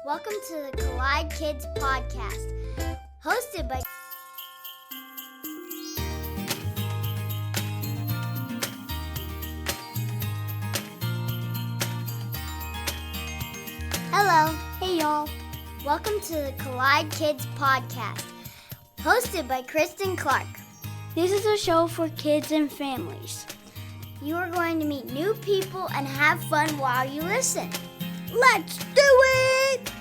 Welcome to the Collide Kids Podcast, hosted by Hello, hey y'all. Welcome to the Collide Kids Podcast, hosted by Christen Clark. This is a show for kids and families. You are going to meet new people and have fun while you listen. Let's do it!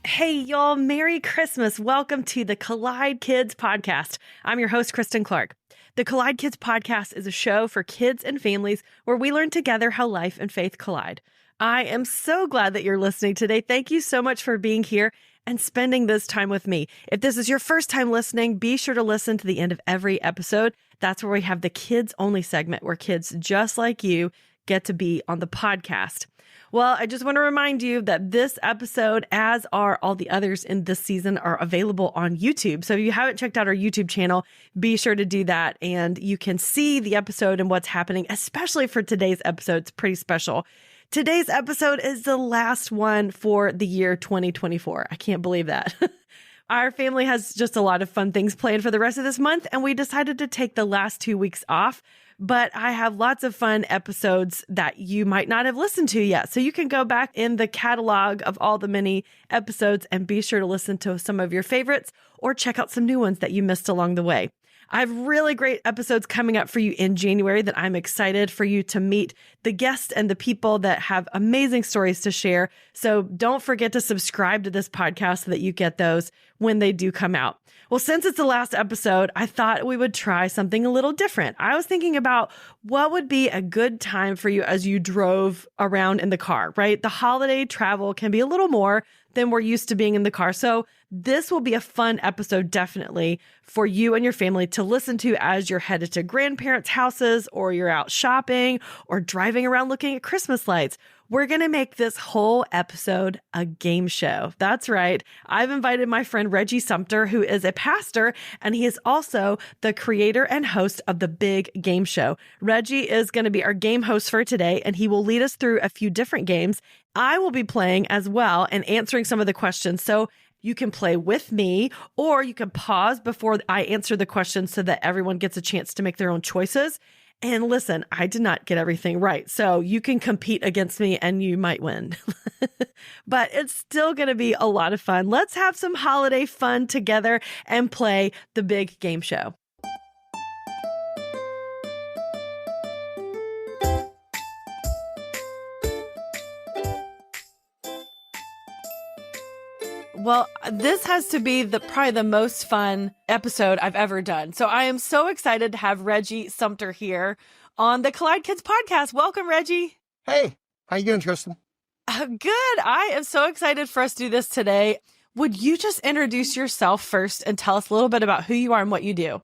Hey, y'all. Merry Christmas. Welcome to the Collide Kids Podcast. I'm your host, Christen Clark. The Collide Kids Podcast is a show for kids and families where we learn together how life and faith collide. I am so glad that you're listening today. Thank you so much for being here and spending this time with me. If this is your first time listening, be sure to listen to the end of every episode. That's where we have the kids only segment where kids just like you get to be on the podcast. Well, I just want to remind you that this episode, as are all the others in this season, are available on YouTube. So if you haven't checked out our YouTube channel, be sure to do that. And you can see the episode and what's happening, especially for today's episode. It's pretty special. Today's episode is the last one for the year 2024. I can't believe that. Our family has just a lot of fun things planned for the rest of this month, and we decided to take the last 2 weeks off. But I have lots of fun episodes that you might not have listened to yet. So you can go back in the catalog of all the many episodes and be sure to listen to some of your favorites or check out some new ones that you missed along the way. I have really great episodes coming up for you in January that I'm excited for you to meet the guests and the people that have amazing stories to share. So don't forget to subscribe to this podcast so that you get those when they do come out. Well, since it's the last episode, I thought we would try something a little different. I was thinking about what would be a good time for you as you drove around in the car, right? The holiday travel can be a little more than we're used to being in the car. So this will be a fun episode, definitely, for you and your family to listen to as you're headed to grandparents' houses or you're out shopping or driving around looking at Christmas lights. We're going to make this whole episode a game show. That's right. I've invited my friend Reggie Sumpter, who is a pastor, and he is also the creator and host of the Big Game Show. Reggie is going to be our game host for today, and he will lead us through a few different games. I will be playing as well and answering some of the questions. So you can play with me, or you can pause before I answer the questions so that everyone gets a chance to make their own choices. And listen, I did not get everything right. So you can compete against me and you might win. But it's still going to be a lot of fun. Let's have some holiday fun together and play the Big Game Show. Well, this has to be probably the most fun episode I've ever done. So I am so excited to have Reggie Sumpter here on the Collide Kids Podcast. Welcome, Reggie. Hey, how you doing, Tristan? Good. I am so excited for us to do this today. Would you just introduce yourself first and tell us a little bit about who you are and what you do?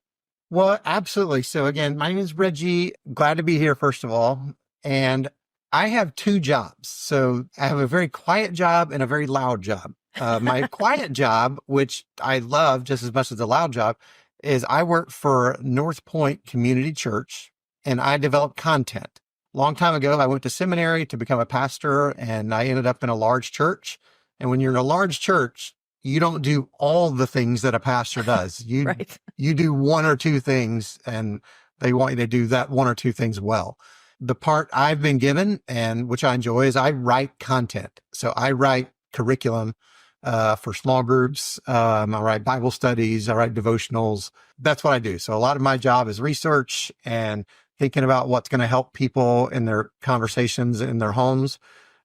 Well, absolutely. So again, my name is Reggie. Glad to be here, first of all. And I have two jobs. So I have a very quiet job and a very loud job. My quiet job, which I love just as much as the loud job, is I work for North Point Community Church and I develop content. Long time ago, I went to seminary to become a pastor and I ended up in a large church. And when you're in a large church, you don't do all the things that a pastor does. Right. You do one or two things and they want you to do that one or two things well. The part I've been given and which I enjoy is I write content. So I write curriculum for small groups. I write Bible studies. I write devotionals. That's what I do. So a lot of my job is research and thinking about what's going to help people in their conversations in their homes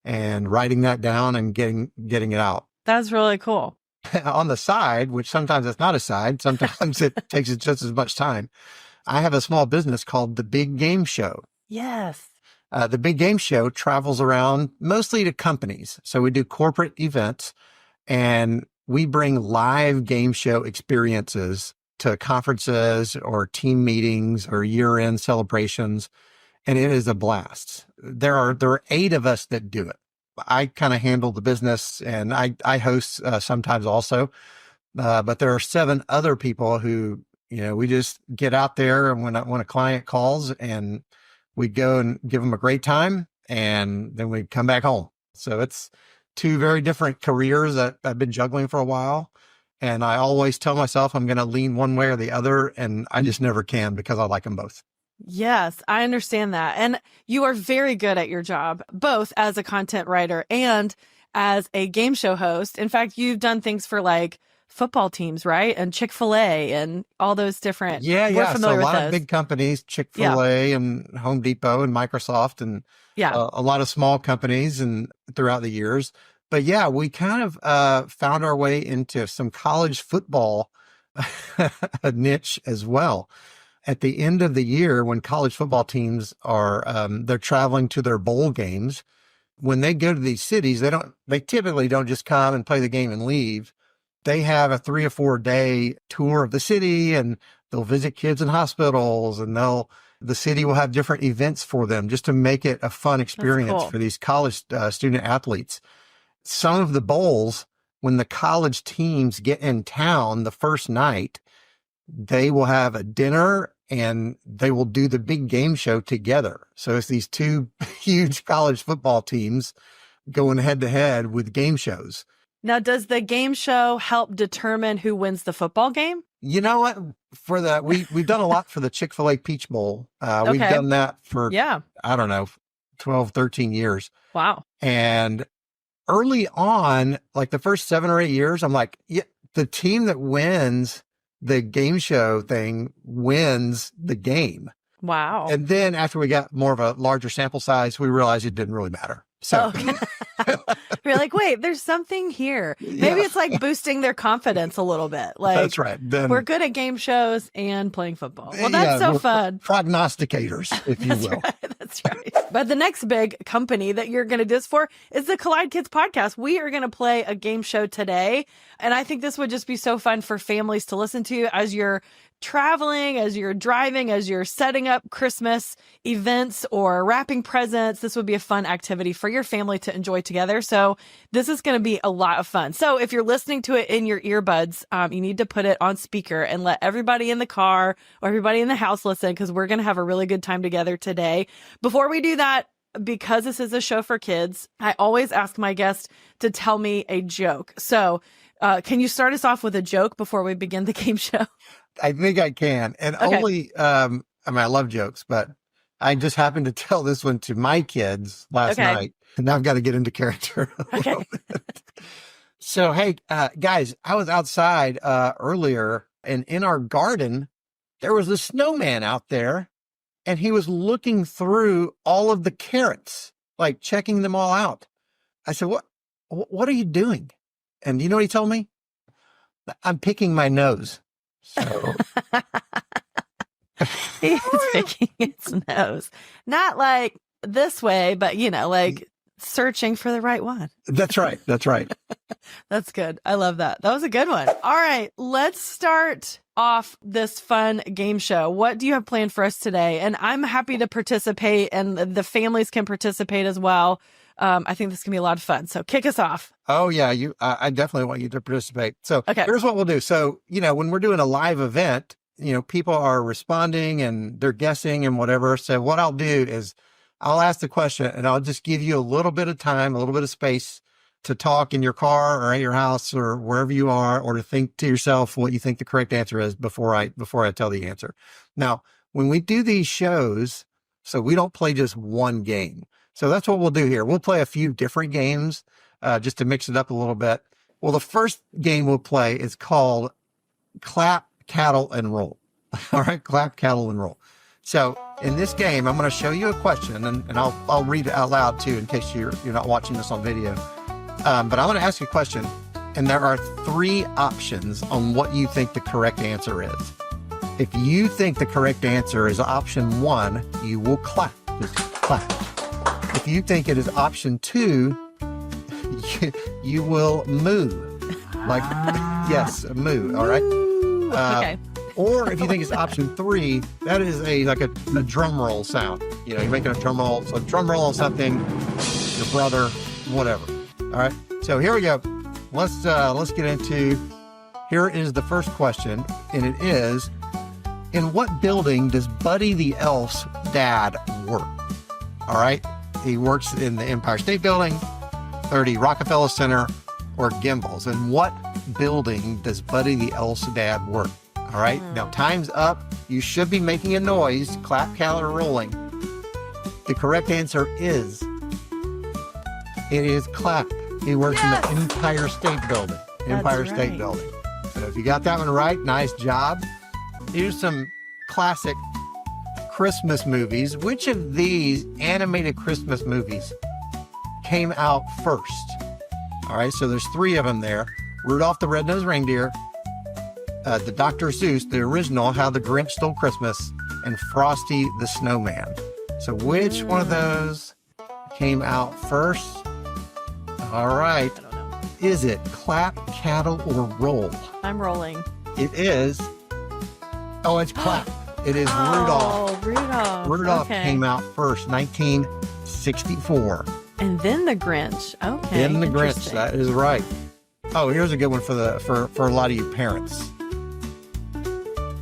and writing that down and getting it out. That's really cool. On the side, which sometimes it's not a side, sometimes it takes just as much time. I have a small business called the Big Game Show. Yes. The Big Game Show travels around mostly to companies. So we do corporate events and we bring live game show experiences to conferences or team meetings or year-end celebrations. And it is a blast. There are 8 of us that do it. I kind of handle the business and I host sometimes also. But there are 7 other people who, we just get out there and when a client calls and we go and give them a great time and then we'd come back home. So it's two very different careers that I've been juggling for a while. And I always tell myself I'm going to lean one way or the other, and I just never can because I like them both. Yes, I understand that. And you are very good at your job, both as a content writer and as a game show host. In fact, you've done things for like football teams, right? And Chick-fil-A and all those different. Yeah. We're So familiar a lot with of those. big companies, Chick-fil-A and Home Depot and Microsoft and a lot of small companies and throughout the years. But yeah, we kind of found our way into some college football niche as well. At the end of the year, when college football teams are, they're traveling to their bowl games, when they go to these cities, they typically don't just come and play the game and leave. They have a 3 or 4 day tour of the city, and they'll visit kids in hospitals, and the city will have different events for them just to make it a fun experience for these college student athletes. Some of the bowls, when the college teams get in town the first night, they will have a dinner and they will do the big game show together. So it's these two huge college football teams going head to head with game shows. Now, does the game show help determine who wins the football game? You know what? We've done a lot for the Chick-fil-A Peach Bowl. We've done that for, I don't know, 12, 13 years. Wow. And early on, like the first 7 or 8 years, I'm like, yeah, the team that wins the game show thing wins the game. Wow. And then after we got more of a larger sample size, we realized it didn't really matter. So you're like, wait, there's something here. Maybe it's like boosting their confidence a little bit. Like, that's right. Then, we're good at game shows and playing football. Well, that's so fun. Prognosticators, if you will. That's right. But the next big company that you're going to do this for is the Collide Kids podcast. We are going to play a game show today. And I think this would just be so fun for families to listen to as you're traveling, as you're driving, as you're setting up Christmas events or wrapping presents. This would be a fun activity for your family to enjoy together. So this is going to be a lot of fun. So if you're listening to it in your earbuds, you need to put it on speaker and let everybody in the car or everybody in the house listen, because we're going to have a really good time together today. Before we do that, because this is a show for kids, I always ask my guests to tell me a joke. So can you start us off with a joke before we begin the game show? I think I can. And only, I mean, I love jokes, but I just happened to tell this one to my kids last night. And now I've got to get into character a little bit. So, hey, guys, I was outside earlier, and in our garden, there was a snowman out there, and he was looking through all of the carrots, like checking them all out. I said, what are you doing? And you know what he told me? I'm picking my nose. So he's picking his nose. Not like this way, but, like searching for the right one. That's right. That's right. That's good. I love that. That was a good one. All right. Let's start off this fun game show. What do you have planned for us today? And I'm happy to participate, and the families can participate as well. I think this can be a lot of fun. So kick us off. Oh, yeah. I definitely want you to participate. So here's what we'll do. So, when we're doing a live event, people are responding and they're guessing and whatever. So what I'll do is I'll ask the question, and I'll just give you a little bit of time, a little bit of space to talk in your car or at your house or wherever you are, or to think to yourself what you think the correct answer is before I tell the answer. Now, when we do these shows, so we don't play just one game. So that's what we'll do here. We'll play a few different games just to mix it up a little bit. Well, the first game we'll play is called Clap, Cattle, and Roll. All right, Clap, Cattle, and Roll. So in this game, I'm going to show you a question, and I'll read it out loud too in case you're not watching this on video. But I'm going to ask you a question, and there are 3 options on what you think the correct answer is. If you think the correct answer is option 1, you will clap. Just clap. If you think it is option 2, you will moo. Like, yes, moo. All right. Okay. Or if you think it's option 3, that is like a drum roll sound. You're making a drum roll. So drum roll on something, your brother, whatever. All right. So here we go. Let's get into. Here is the first question, and it is: in what building does Buddy the Elf's dad work? All right. he works in the Empire State Building, 30 Rockefeller Center, or Gimbals. And what building does Buddy the Elf's dad work? All right, now time's up. You should be making a noise, clap, count, or rolling. The correct answer is, it is clap. He works in the Empire State Building. Empire State Building. So if you got that one right, nice job. Here's some classic Christmas movies. Which of these animated Christmas movies came out first? All right, so there's 3 of them there. Rudolph the Red-Nosed Reindeer, the Dr. Seuss, the original, How the Grinch Stole Christmas, and Frosty the Snowman. So which one of those came out first? All right. I don't know. Is it clap, cattle, or roll? I'm rolling. It is. Oh, it's clap. It is Rudolph. Oh, Rudolph. Rudolph Okay. came out first, 1964. And then the Grinch. Okay. In the Grinch. Interesting. That is right. Oh, here's a good one for a lot of you parents.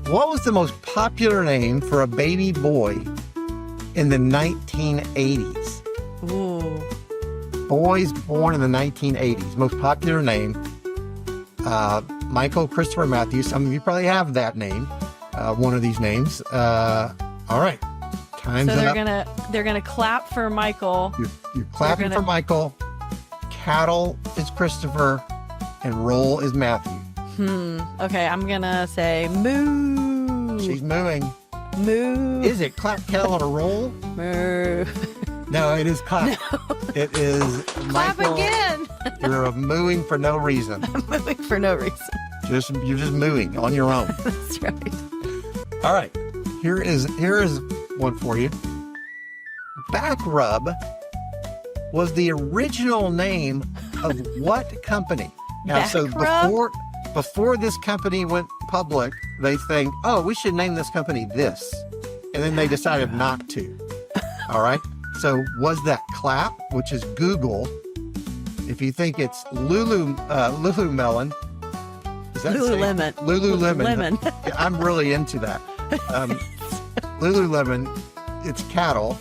What was the most popular name for a baby boy in the 1980s? Ooh. Boys born in the 1980s. Most popular name, Michael Christopher Matthew. Some of you probably have that name, one of these names. All right, time's So up. they're gonna clap for Michael. You're clapping for Michael. Cattle is Christopher, and roll is Matthew. Okay, I'm gonna say moo. She's mooing. Moo. Is it clap, cattle, or roll? Moo. No, it is clap. It is Clap Michael. again. You're mooing for no reason. I'm moving for no reason. You're just mooing on your own. That's right. All right, here is one for you. Back rub was the original name of what company? Now, Back so rub? before this company went public, they think, oh, we should name this company this, and then they decided not to. All right. So was that clap, which is Google? If you think it's Lululemon, is that Lululemon. Lululemon. Lemon. Yeah, I'm really into that. Lululemon, it's cattle,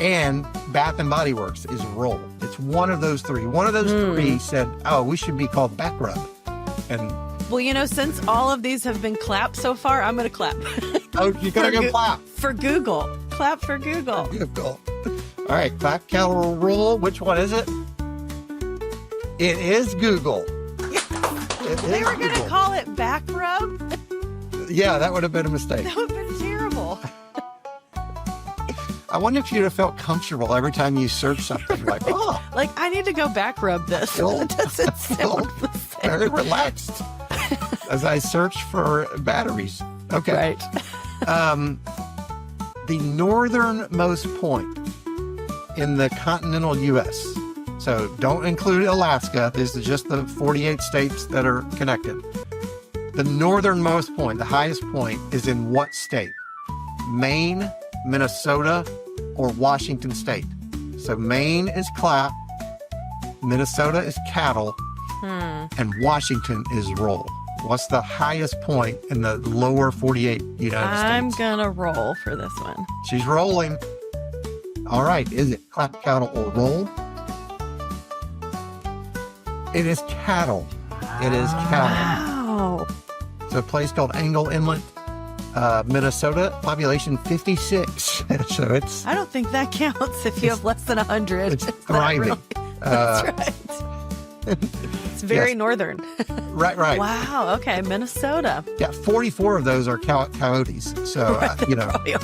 and Bath and Body Works is roll. It's one of those 3. One of those 3 said, "Oh, we should be called Back Rub." And Well, since all of these have been clapped so far, I'm gonna clap. oh, you're gonna go clap. For Google. Clap for Google. Google. All right, clap, cattle, roll. Which one is it? It is Google. They were gonna call it back rub? Yeah, that would have been a mistake. That would have been terrible. I wonder if you'd have felt comfortable every time you search something like, oh, Like, I need to go back rub this. It doesn't sound the same. very relaxed as I search for batteries. Okay. Right. The northernmost point in the continental U.S. So don't include Alaska. This is just the 48 states that are connected. The northernmost point, the highest point, is in what state? Maine, Minnesota, or Washington State? So Maine is clap, Minnesota is cattle, and Washington is roll. What's the highest point in the lower 48 United I'm States? gonna roll for this one. She's rolling. All right, is it clap, cattle, or roll? It is cattle. It is cattle. Wow. It's a place called Angle Inlet, Minnesota, population 56. So it's I don't think that counts if you have less than 100. it's Is that thriving. really- That's right. It's very Yes. northern. Right. Wow. Okay. Minnesota. Yeah, 44 of those are coyotes. So, Probably are.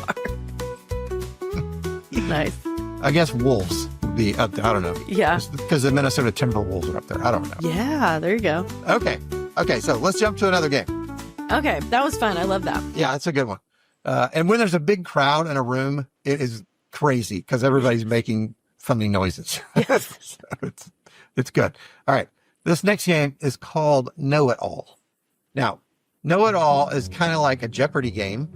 Nice. I guess wolves would be up there. I don't know. Yeah. Because the Minnesota timber wolves are up there. I don't know. Yeah. There you go. Okay, so let's jump to another game. Okay. That was fun. I love that. Yeah, it's a good one. And when there's a big crowd in a room, it is crazy because everybody's making funny noises. Yes. So it's good. All right. This next game is called Know It All. Now, Know It All is kind of like a Jeopardy game,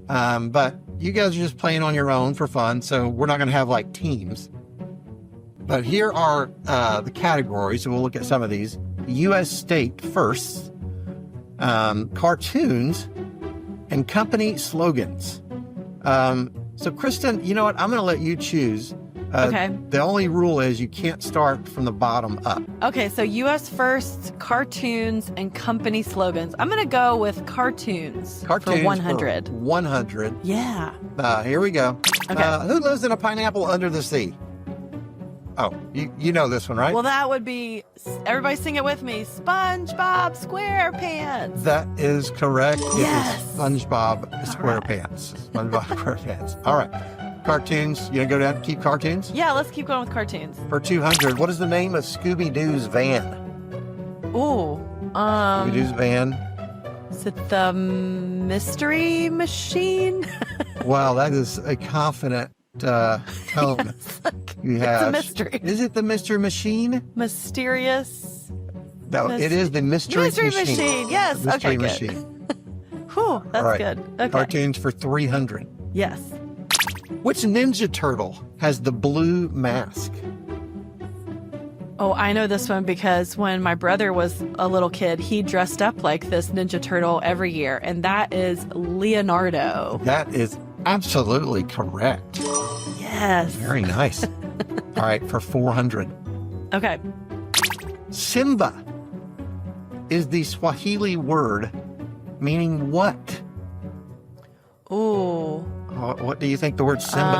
but you guys are just playing on your own for fun, so we're not going to have like teams. But here are the categories, so we'll look at some of these. U.S. state first, cartoons, and company slogans. So, Christen, you know what? I'm going to let you choose Okay. The only rule is you can't start from the bottom up. Okay, so U.S. first, cartoons, and company slogans. I'm going to go with cartoons for 100. 100. Yeah. Here we go. Okay. Who lives in a pineapple under the sea? Oh, you know this one, right? Well, that would be, everybody sing it with me, SpongeBob SquarePants. That is correct. Yes. It is SpongeBob SquarePants. SpongeBob SquarePants. All right. Cartoons. You gonna go down and keep cartoons? Yeah, let's keep going with cartoons. For 200, what is the name of Scooby-Doo's van? Ooh. Scooby-Doo's van. Is it the Mystery Machine? Wow, that is a confident tone. Yes. You have. It's a mystery. Is it the Mystery Machine? Mysterious. No, it is the Mystery Machine. Yes. The Mystery Okay, Machine. good. Whew, that's All right. good. Okay. Cartoons for 300. Yes. Which Ninja Turtle has the blue mask? Oh, I know this one because when my brother was a little kid, he dressed up like this Ninja Turtle every year, and that is Leonardo. That is absolutely correct. Yes. Very nice. All right, for 400. Okay. Simba is the Swahili word meaning what? Ooh. What do you think the word Simba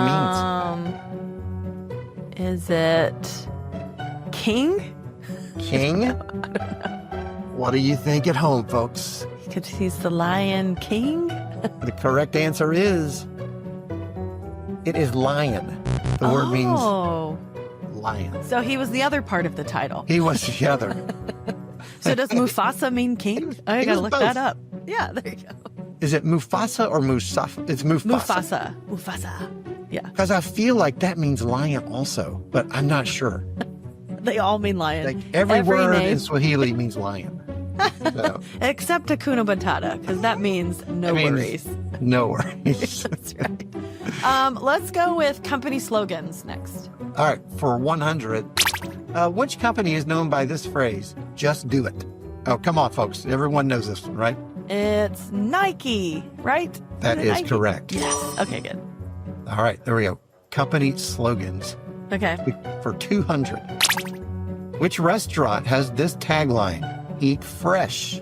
means? Is it king? King? I don't know. What do you think at home, folks? Because he's the Lion King? The correct answer is it is lion. The word means lion. So he was the other part of the title. He was the other. So does Mufasa mean king? I gotta look both. that up. Yeah, there you go. Is it Mufasa or Musafa? It's Mufasa. Mufasa. Yeah. Because I feel like that means lion also, but I'm not sure. They all mean lion. Like every word name. in Swahili means lion. So, Except Hakuna Matata, because that means no worries. No worries. That's right. Let's go with company slogans next. All right, for 100, which company is known by this phrase, just do it? Oh, come on, folks. Everyone knows this one, right? It's Nike, right? That is Nike? correct. Yes. Okay, good. All right, there we go. Company slogans. Okay. For 200, which restaurant has this tagline, eat fresh?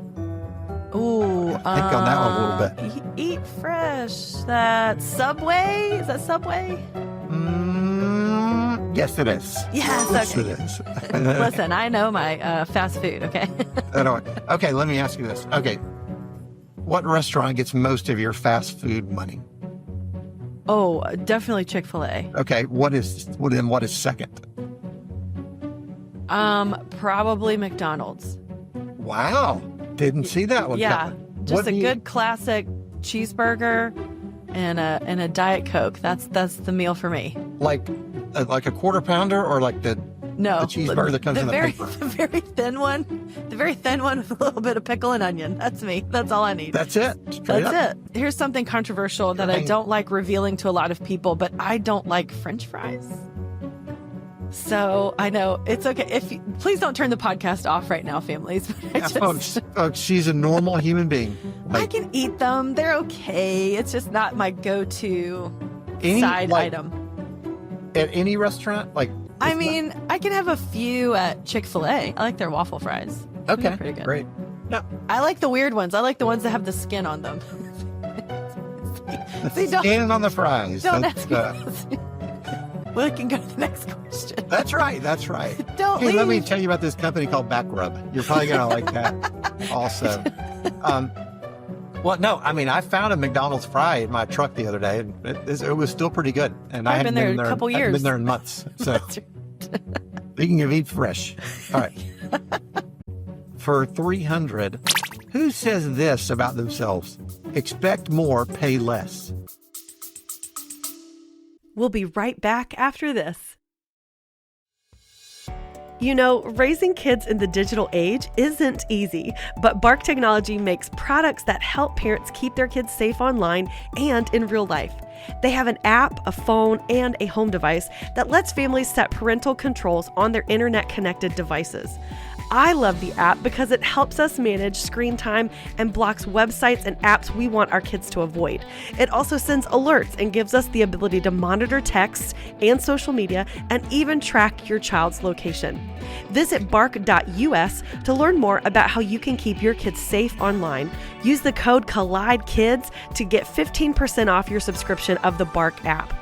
Ooh. Think on that one a little bit. Eat fresh. That's Subway? Is that Subway? Yes, it is. Yes, Yes, okay. it is. Listen, I know my fast food, okay? Okay, let me ask you this. Okay, what restaurant gets most of your fast food money? Oh, definitely Chick-fil-A. Okay, what is second? Probably McDonald's. Wow, didn't see that one. Yeah, coming. just a good classic cheeseburger and a Diet Coke. That's the meal for me. like a quarter pounder or like the cheeseburger that comes in the paper? The very thin one. The very thin one with a little bit of pickle and onion. That's me. That's all I need. That's it. That's it. Here's something controversial that I don't like revealing to a lot of people, but I don't like French fries. So I know it's okay. Please don't turn the podcast off right now, families. Folks, she's a normal human being. I can eat them. They're okay. It's just not my go-to side item. At any restaurant? I mean, I can have a few at Chick-fil-A. I like their waffle fries. Okay, They're pretty good. great. No, I like the weird ones. I like the ones that have the skin on them. See, standing on the fries. don't ask me. We can go to the next question. That's right. Don't Hey, leave. let me tell you about this company called Back Rub. You're probably going to like that also. Well, no, I mean, I found a McDonald's fry in my truck the other day, and it was still pretty good. And I I've hadn't been there a couple I hadn't years. been there in months. So That's right. speaking of eat fresh. All right. For 300, who says this about themselves? Expect more, pay less. We'll be right back after this. You know, raising kids in the digital age isn't easy, but Bark Technology makes products that help parents keep their kids safe online and in real life. They have an app, a phone, and a home device that lets families set parental controls on their internet-connected devices. I love the app because it helps us manage screen time and blocks websites and apps we want our kids to avoid. It also sends alerts and gives us the ability to monitor texts and social media and even track your child's location. Visit bark.us to learn more about how you can keep your kids safe online. Use the code COLLIDEKIDS to get 15% off your subscription of the Bark app.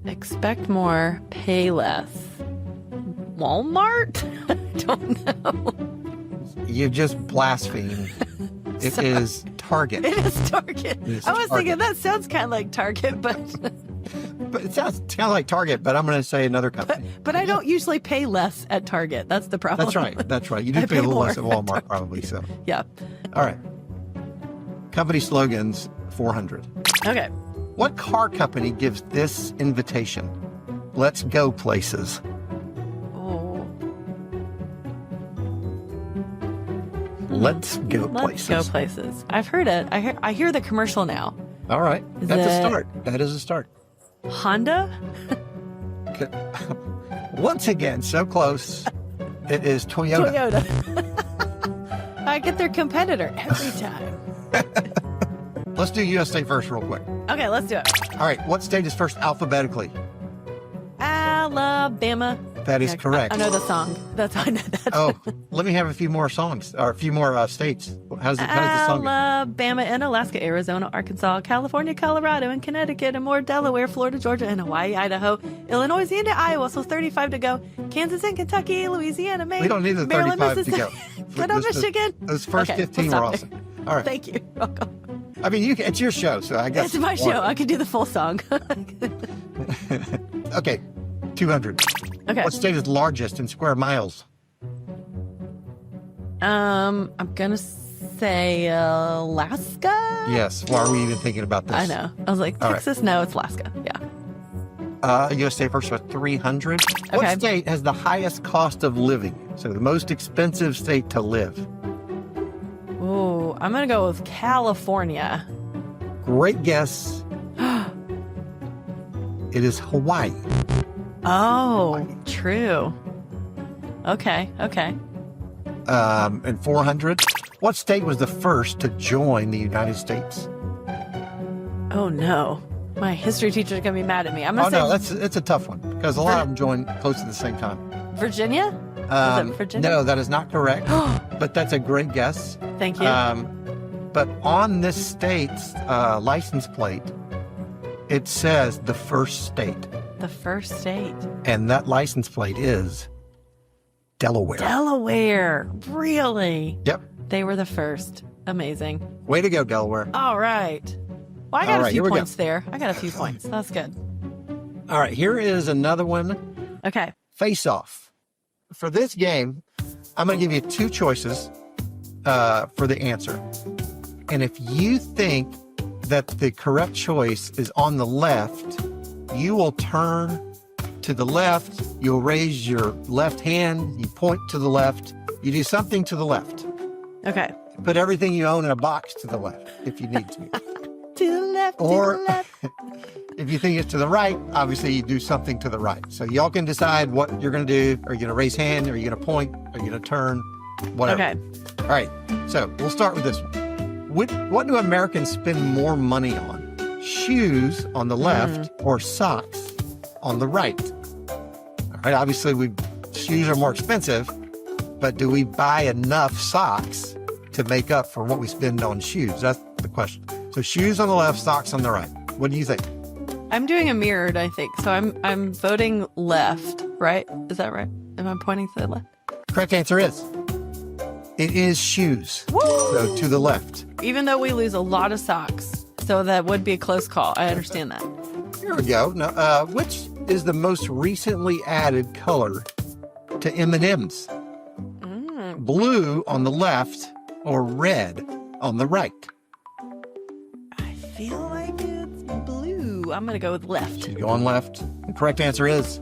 Expect more, pay less. Walmart? I don't know. You just blasphemed. It is Target. It is Target. I was thinking that sounds kind of like Target, but But it sounds kind of like Target, but I'm going to say another company. but I don't usually pay less at Target. That's the problem. That's right. You do pay a little less at Walmart, probably. So yeah. All right. Company slogans 400. Okay. What car company gives this invitation? Let's go places. Oh. Let's go places. Let's go places. I've heard it. I hear the commercial now. All right. That's a start. That is a start. Honda? Once again, so close. It is Toyota. I get their competitor every time. Let's do U.S. state first real quick. Okay, let's do it. All right. What state is first alphabetically? Alabama. That is correct. I know the song. I know that. Oh, let me have a few more songs or a few more states. How does the song go? Alabama and Alaska, Arizona, Arkansas, California, Colorado, and Connecticut, and more, Delaware, Florida, Georgia, and Hawaii, Idaho, Illinois, and Iowa. So 35 to go. Kansas and Kentucky, Louisiana, Maine. We don't need the Maryland, 35 to go. Good on Michigan. Those first 15 were awesome. All right. Thank you. Welcome. I mean, it's your show, so I guess. It's my show. I could do the full song. Okay. 200. Okay. What state is largest in square miles? I'm gonna say Alaska. Yes. Why are we even thinking about this? I know. I was like, All Texas. right. No, it's Alaska. Yeah. U.S. state first with 300. Okay. What state has the highest cost of living? So the most expensive state to live. Ooh, I'm gonna go with California. Great guess. It is Hawaii. Oh, true. Okay. And 400. What state was the first to join the United States? Oh no, my history teacher's gonna be mad at me. I'm Oh gonna say no, it's a tough one because a lot of them joined close at the same time. Virginia. Is it Virginia? No, that is not correct. But that's a great guess. Thank you. But on this state's license plate, it says the first state. The first state. And that license plate is Delaware. Delaware. Really? Yep. They were the first. Amazing. Way to go, Delaware. All right. Well, I got All a right, few here we go. points there. I got a few points. That's good. All right, here is another one. Okay. Face Off. For this game, I'm going to give you two choices for the answer. And if you think that the correct choice is on the left, you will turn to the left. You'll raise your left hand. You point to the left. You do something to the left. Okay. Put everything you own in a box to the left if you need to. To the left. Or to the left. if you think it's to the right, obviously you do something to the right. So y'all can decide what you're going to do. Are you going to raise hand? Are you going to point? Are you going to turn? Whatever. Okay. All right. So we'll start with this one. What do Americans spend more money on? Shoes on the left or socks on the right? All right. Obviously, shoes are more expensive, but do we buy enough socks to make up for what we spend on shoes? That's the question. So shoes on the left, socks on the right. What do you think? I'm doing a mirrored, I think. So I'm voting left, right? Is that right? Am I pointing to the left? Correct answer is it is shoes. Woo! So to the left. Even though we lose a lot of socks, so that would be a close call. I understand that. Here we go. Now, which is the most recently added color to M&Ms? Blue on the left or red on the right? I feel like it's blue. I'm going to go with left. You go on left. The correct answer is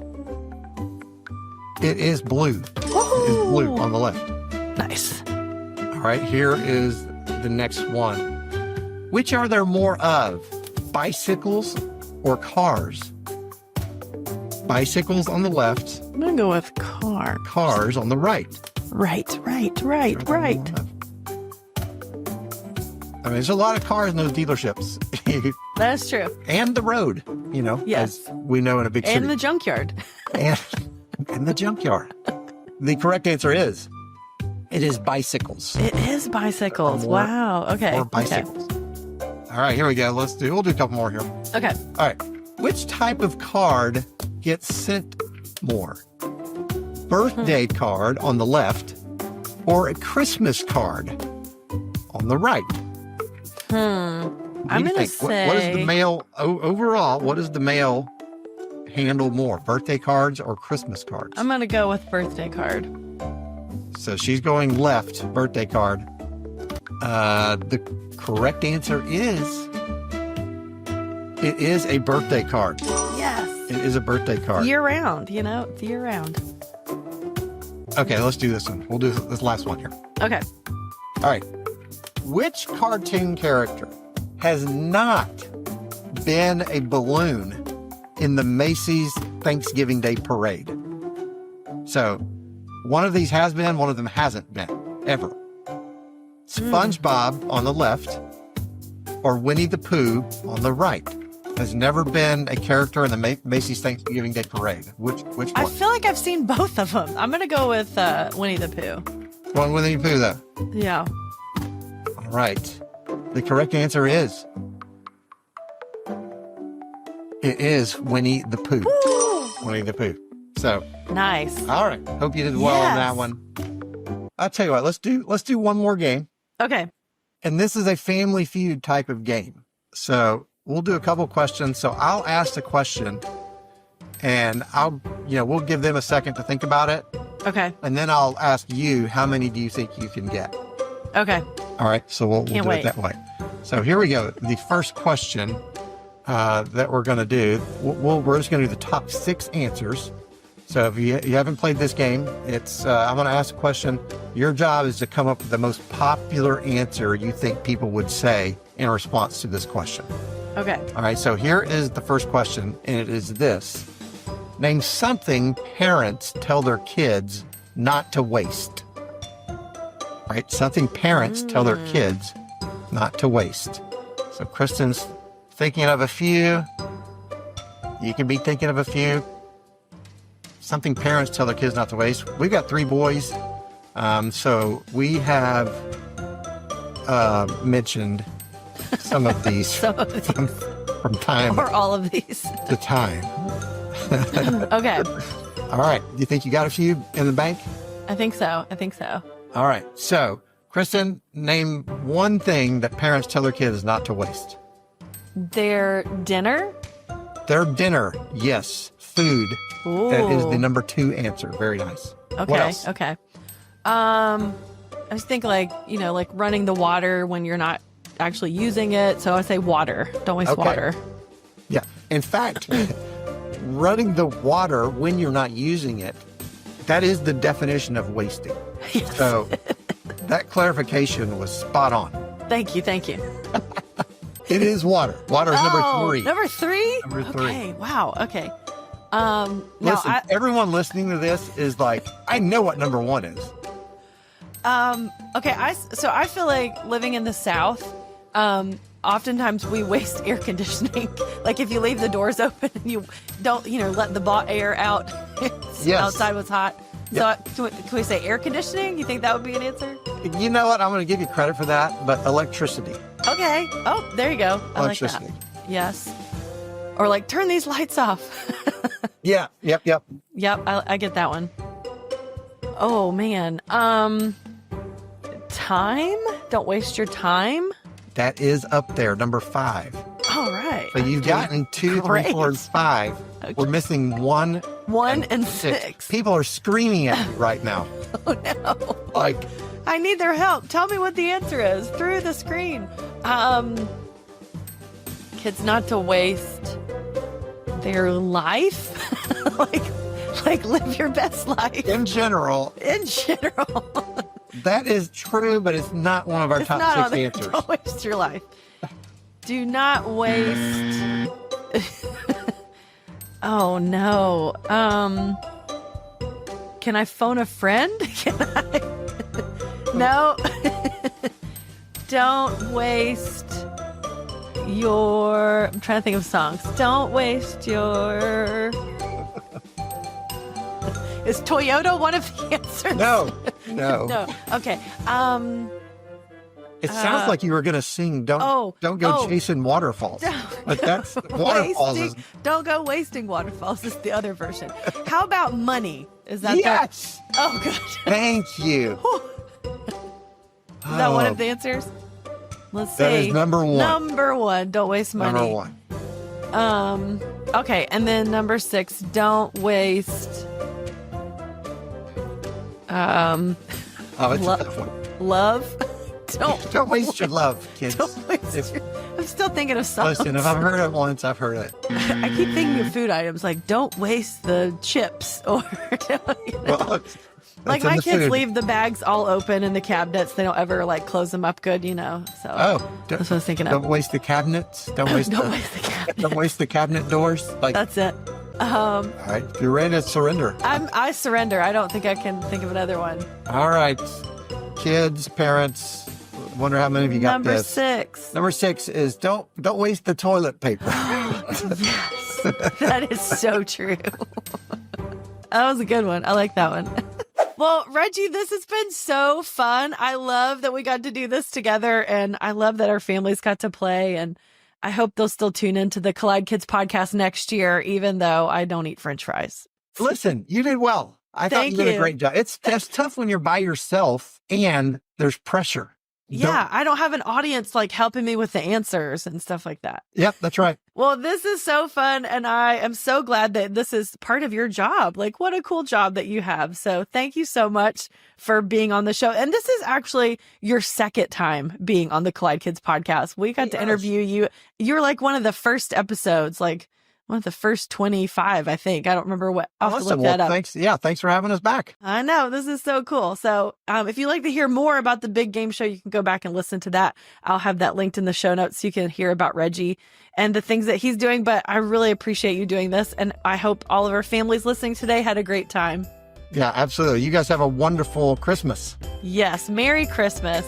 it is blue. It is blue on the left. Nice. All right, here is the next one. Which are there more of? Bicycles or cars? Bicycles on the left, I'm going to go with car. cars on the right. Right. I mean, there's a lot of cars in those dealerships. That's true. And the road, Yes. as we know in a big city. And the junkyard. and the junkyard. The correct answer is, it is bicycles. It is bicycles. More- Wow. Okay. Or bicycles. All right, here we go. We'll do a couple more here. Okay. All right. Which type of card gets sent more? Birthday card on the left or a Christmas card on the right? I'm going to say... What is the mail, overall, what does the mail handle more? Birthday cards or Christmas cards? I'm going to go with birthday card. So she's going left, birthday card. The correct answer is, it is a birthday card. Yes. It is a birthday card. Year round, it's year round. Okay, let's do this one. We'll do this last one here. Okay. All right. Which cartoon character has not been a balloon in the Macy's Thanksgiving Day Parade? So, one of these has been, one of them hasn't been, ever. SpongeBob on the left or Winnie the Pooh on the right has never been a character in the Macy's Thanksgiving Day Parade. Which one? I feel like I've seen both of them. I'm going to go with Winnie the Pooh. One Winnie the Pooh, though. Yeah. All right. The correct answer is, it is Winnie the Pooh. Woo! Winnie the Pooh. So, Nice. all right. Hope you did well on that Yes. one. I'll tell you what, let's do one more game. Okay. And this is a Family Feud type of game. So we'll do a couple questions. So I'll ask the question and we'll give them a second to think about it. Okay. And then I'll ask you, how many do you think you can get? Okay. All right. So we'll do wait. it that way. So here we go. The first question that we're going to do, we're just going to do the top 6 answers. So if you haven't played this game, I'm going to ask a question. Your job is to come up with the most popular answer you think people would say in response to this question. Okay. All right, so here is the first question, and it is this. Name something parents tell their kids not to waste. All right, something parents tell their kids not to waste. So Kristen's thinking of a few. You can be thinking of a few. Something parents tell their kids not to waste. We've got 3 boys, so we have mentioned some of these from time Or all of these. to time. Okay. All right. Do you think you got a few in the bank? I think so. All right. So, Kristen, name one thing that parents tell their kids not to waste. Their dinner? Their dinner. Yes. Food. Ooh. That is the number 2 answer. Very nice. Okay. What else? Okay. I was thinking like running the water when you're not actually using it. So I say water. Don't waste Okay. water. Yeah. In fact, running the water when you're not using it, that is the definition of wasting. Yes. So that clarification was spot on. Thank you. It is water. Water is number 3. Number 3? Number 3. Okay. Wow. Okay. Listen, everyone listening to this is like, I know what number 1 is. Okay. I feel like living in the South, oftentimes we waste air conditioning. Like if you leave the doors open and you don't, let the air out Yes. outside was hot. Yep. So can we say air conditioning? You think that would be an answer? You know what? I'm going to give you credit for that, but electricity. Okay. Oh, there you go. I like that. Electricity. Yes. Or like turn these lights off. Yeah. Yep. Yep. I get that one. Oh man. Time? Don't waste your time. That is up there, number 5. All right. So you've gotten 2, 3, 4, and 5. Okay. We're missing 1, 1 and 6. People are screaming at me right now. Oh no. Like, I need their help. Tell me what the answer is through the screen. Kids not to waste their life. like live your best life. in general, In general. that is true, but it's not one of our It's top not 6 on there. answers. Don't waste your life. Do not waste. Oh no. Can I phone a friend? Can I? No. Don't waste your. I'm trying to think of songs. Don't waste your. Is Toyota one of the answers? No. No. Okay. It sounds like you were going to sing Don't Go Chasing Waterfalls. But that's Waterfalls. Don't go wasting waterfalls is the other version. How about money? Is that Yes. Oh, good. Thank you. Is that one of the answers? Let's see. That is number one. Number one. Don't waste money. Number one. Okay, and then number 6. Don't waste. It's a tough one. Love. Don't waste your love, kids. Don't waste I'm still thinking of songs. Listen, if I've heard it once, I've heard it. I keep thinking of food items like don't waste the chips or Well, like my kids leave the bags all open in the cabinets. They don't ever like close them up good, So that's what I was thinking of. Don't waste the cabinets. Don't waste the cabinet. Don't waste the cabinet doors. Like that's it. All right, if you're ready to surrender. I surrender. I don't think I can think of another one. All right, kids, parents. Wonder how many of you got Number this. 6. Number 6 is don't waste the toilet paper. Yes, that is so true. That was a good one. I like that one. Well, Reggie, this has been so fun. I love that we got to do this together, and I love that our families got to play, and I hope they'll still tune into the Collide Kids podcast next year, even though I don't eat French fries. Listen, you did well. I thought you did a great job. It's tough when you're by yourself and there's pressure. Yeah, I don't have an audience like helping me with the answers and stuff like that. Yep, that's right. Well, this is so fun, and I am so glad that this is part of your job. Like, what a cool job that you have. So thank you so much for being on the show. And this is actually your second time being on the Collide Kids podcast. We got to interview you. You're like one of the first episodes, like one of the first 25, I think. I don't remember what. I'll have to look that up. Thanks. Yeah, thanks for having us back. I know. This is so cool. So if you'd like to hear more about the Big Game Show, you can go back and listen to that. I'll have that linked in the show notes so you can hear about Reggie and the things that he's doing. But I really appreciate you doing this. And I hope all of our families listening today had a great time. Yeah, absolutely. You guys have a wonderful Christmas. Yes. Merry Christmas.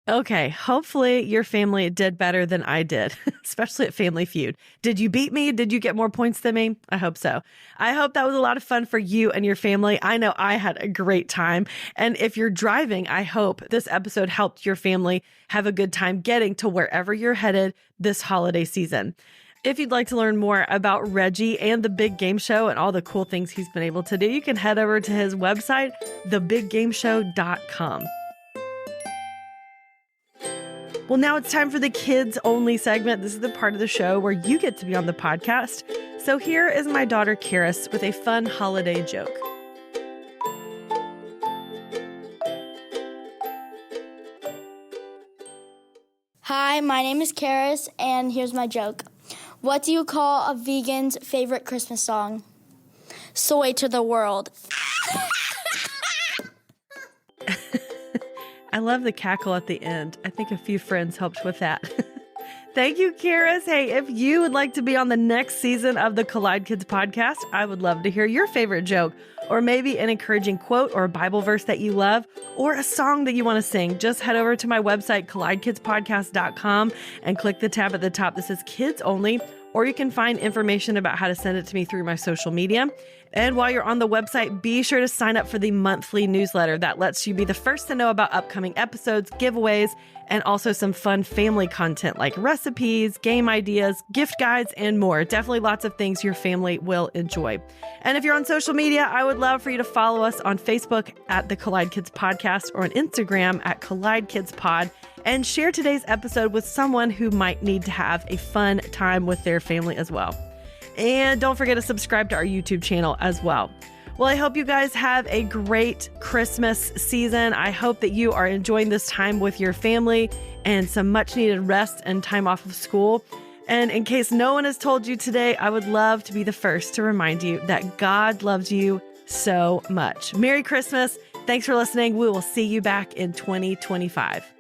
Okay, hopefully your family did better than I did, especially at Family Feud. Did you beat me? Did you get more points than me? I hope so. I hope that was a lot of fun for you and your family. I know I had a great time. And if you're driving, I hope this episode helped your family have a good time getting to wherever you're headed this holiday season. If you'd like to learn more about Reggie and the Big Game Show and all the cool things he's been able to do, you can head over to his website, thebiggameshow.com. Well, now it's time for the kids only segment. This is the part of the show where you get to be on the podcast. So here is my daughter, Charis, with a fun holiday joke. Hi, my name is Charis, and here's my joke. What do you call a vegan's favorite Christmas song? Soy to the world. I love the cackle at the end. I think a few friends helped with that. Thank you, Charis. Hey, if you would like to be on the next season of the Collide Kids podcast, I would love to hear your favorite joke, or maybe an encouraging quote or a Bible verse that you love, or a song that you want to sing. Just head over to my website, collidekidspodcast.com, and click the tab at the top that says Kids Only, or you can find information about how to send it to me through my social media. And while you're on the website, be sure to sign up for the monthly newsletter that lets you be the first to know about upcoming episodes, giveaways, and also some fun family content like recipes, game ideas, gift guides, and more. Definitely lots of things your family will enjoy. And if you're on social media, I would love for you to follow us on Facebook at the Collide Kids Podcast or on Instagram at Collide Kids Pod, and share today's episode with someone who might need to have a fun time with their family as well. And don't forget to subscribe to our YouTube channel as well. Well, I hope you guys have a great Christmas season. I hope that you are enjoying this time with your family and some much needed rest and time off of school. And in case no one has told you today, I would love to be the first to remind you that God loves you so much. Merry Christmas. Thanks for listening. We will see you back in 2025.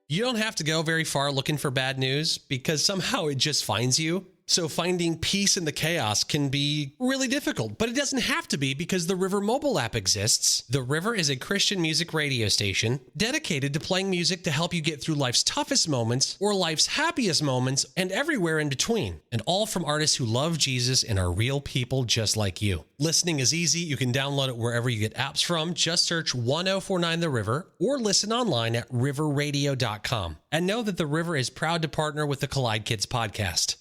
You don't have to go very far looking for bad news because somehow it just finds you. So finding peace in the chaos can be really difficult, but it doesn't have to be because the River mobile app exists. The River is a Christian music radio station dedicated to playing music to help you get through life's toughest moments or life's happiest moments and everywhere in between. And all from artists who love Jesus and are real people just like you. Listening is easy. You can download it wherever you get apps from. Just search 1049 The River or listen online at riverradio.com. And know that The River is proud to partner with the Collide Kids podcast.